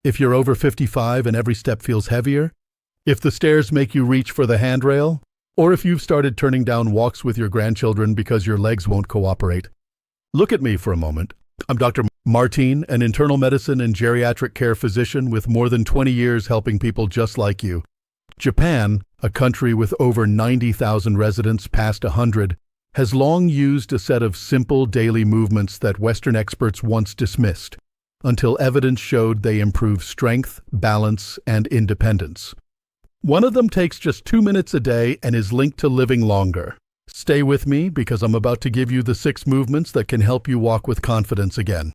if you're over 55 and every step feels heavier, if the stairs make you reach for the handrail, or if you've started turning down walks with your grandchildren because your legs won't cooperate. Look at me for a moment. I'm Dr. Martín, an internal medicine and geriatric care physician with more than 20 years helping people just like you. Japan, a country with over 90,000 residents past 100, has long used a set of simple daily movements that Western experts once dismissed, until evidence showed they improve strength, balance, and independence. One of them takes just 2 minutes a day and is linked to living longer. Stay with me because I'm about to give you the 6 movements that can help you walk with confidence again.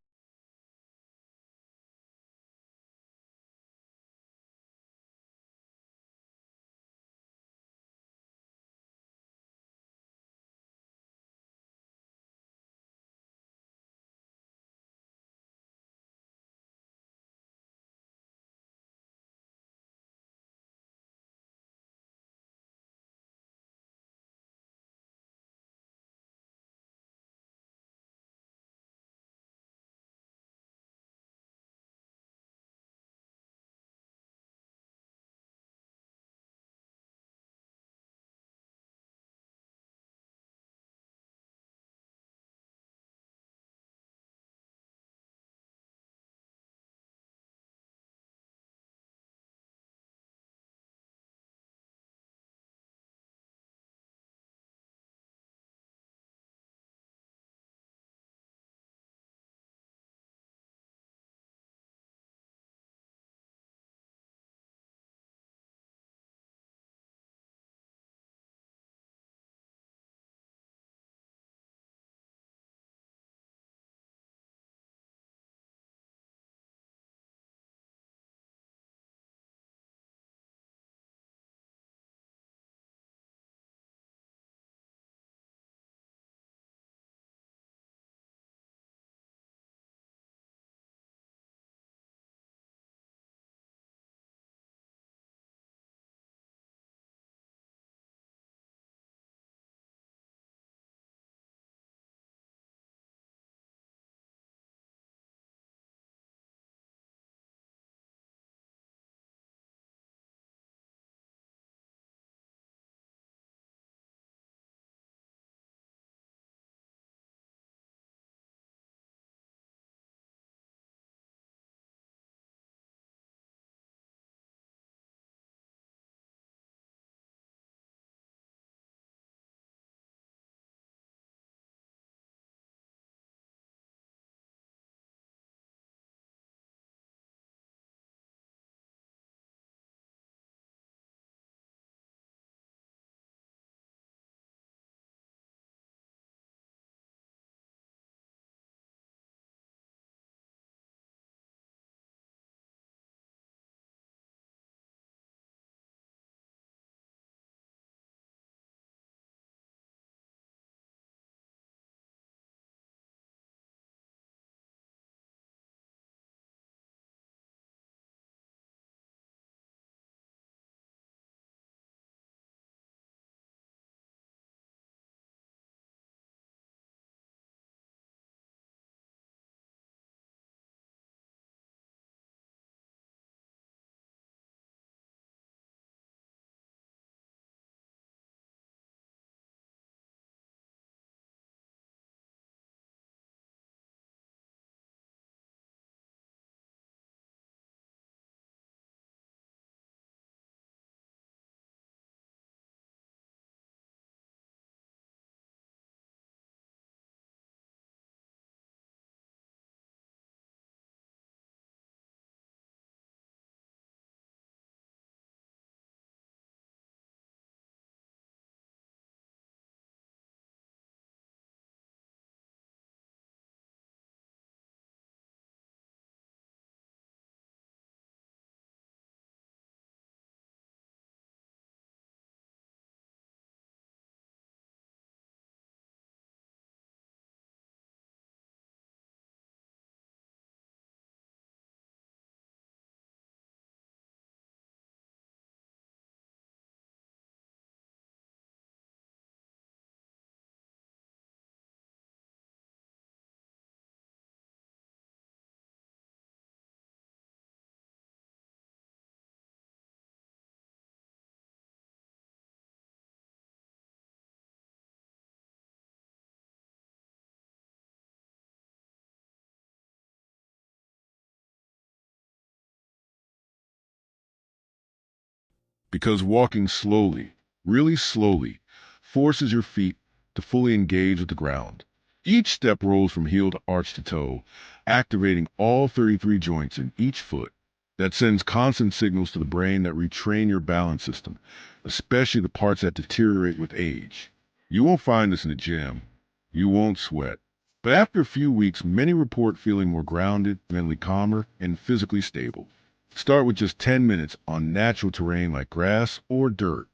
Because walking slowly, really slowly, forces your feet to fully engage with the ground. Each step rolls from heel to arch to toe, activating all 33 joints in each foot. That sends constant signals to the brain that retrain your balance system, especially the parts that deteriorate with age. You won't find this in the gym. You won't sweat. But after a few weeks, many report feeling more grounded, mentally calmer, and physically stable. Start with just 10 minutes on natural terrain like grass or dirt.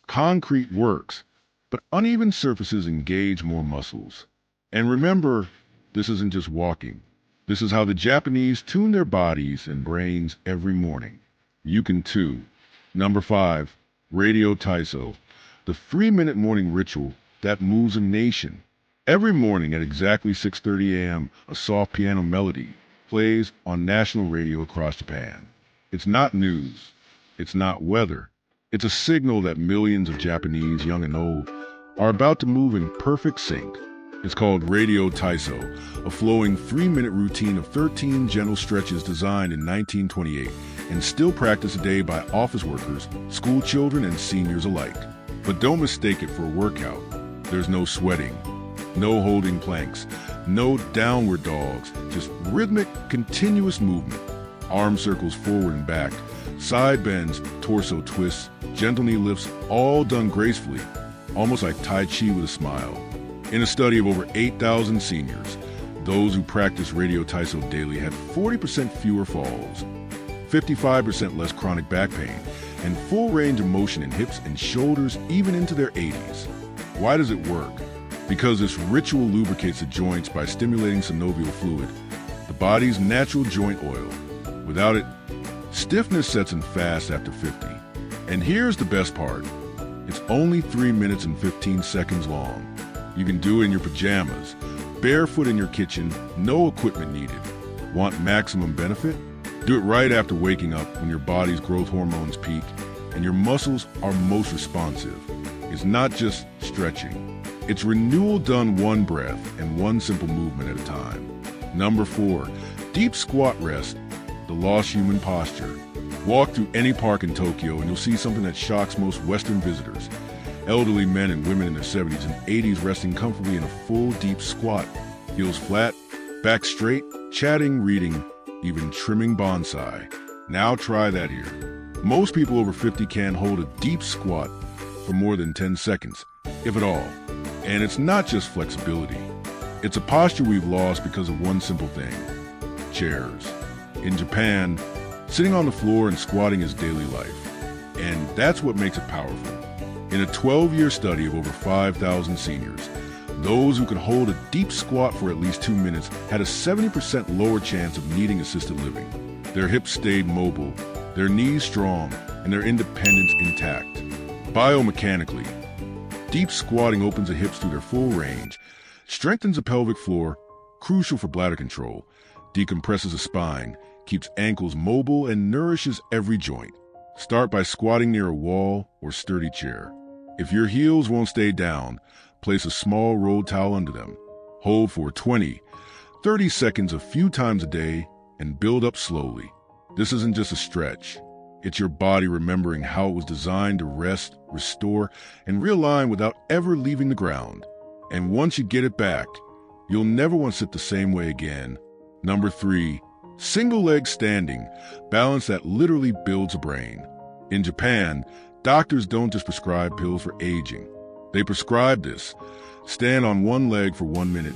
Concrete works, but uneven surfaces engage more muscles. And remember, this isn't just walking. This is how the Japanese tune their bodies and brains every morning. You can too. Number 5, Radio Taiso, the 3-minute morning ritual that moves a nation. Every morning at exactly 6:30 a.m., a soft piano melody plays on national radio across Japan. It's not news. It's not weather. It's a signal that millions of Japanese, young and old, are about to move in perfect sync. It's called Radio Taiso, a flowing 3-minute routine of 13 gentle stretches designed in 1928 and still practiced today by office workers, school children, and seniors alike. But don't mistake it for a workout. There's no sweating, no holding planks, no downward dogs, just rhythmic, continuous movement. Arm circles forward and back, side bends, torso twists, gentle knee lifts, all done gracefully, almost like Tai Chi with a smile. In a study of over 8,000 seniors, those who practice Radio Taiso daily had 40% fewer falls, 55% less chronic back pain, and full range of motion in hips and shoulders even into their 80s. Why does it work? Because this ritual lubricates the joints by stimulating synovial fluid, the body's natural joint oil. Without it, stiffness sets in fast after 50. And here's the best part. It's only 3 minutes and 15 seconds long. You can do it in your pajamas, barefoot in your kitchen, no equipment needed. Want maximum benefit? Do it right after waking up when your body's growth hormones peak and your muscles are most responsive. It's not just stretching. It's renewal done one breath and one simple movement at a time. Number 4, deep squat rest, the lost human posture. Walk through any park in Tokyo and you'll see something that shocks most Western visitors. Elderly men and women in their 70s and 80s resting comfortably in a full deep squat. Heels flat, back straight, chatting, reading, even trimming bonsai. Now try that here. Most people over 50 can't hold a deep squat for more than 10 seconds, if at all. And it's not just flexibility. It's a posture we've lost because of one simple thing: chairs. In Japan, sitting on the floor and squatting is daily life. And that's what makes it powerful. In a 12-year study of over 5,000 seniors, those who could hold a deep squat for at least 2 minutes had a 70% lower chance of needing assisted living. Their hips stayed mobile, their knees strong, and their independence intact. Biomechanically, deep squatting opens the hips through their full range, strengthens the pelvic floor, crucial for bladder control, decompresses the spine, keeps ankles mobile, and nourishes every joint. Start by squatting near a wall or sturdy chair. If your heels won't stay down, place a small rolled towel under them. Hold for 20, 30 seconds a few times a day and build up slowly. This isn't just a stretch. It's your body remembering how it was designed to rest, restore, and realign without ever leaving the ground. And once you get it back, you'll never want to sit the same way again. Number 3, single leg standing, balance that literally builds a brain. In Japan, doctors don't just prescribe pills for aging. They prescribe this. Stand on one leg for 1 minute,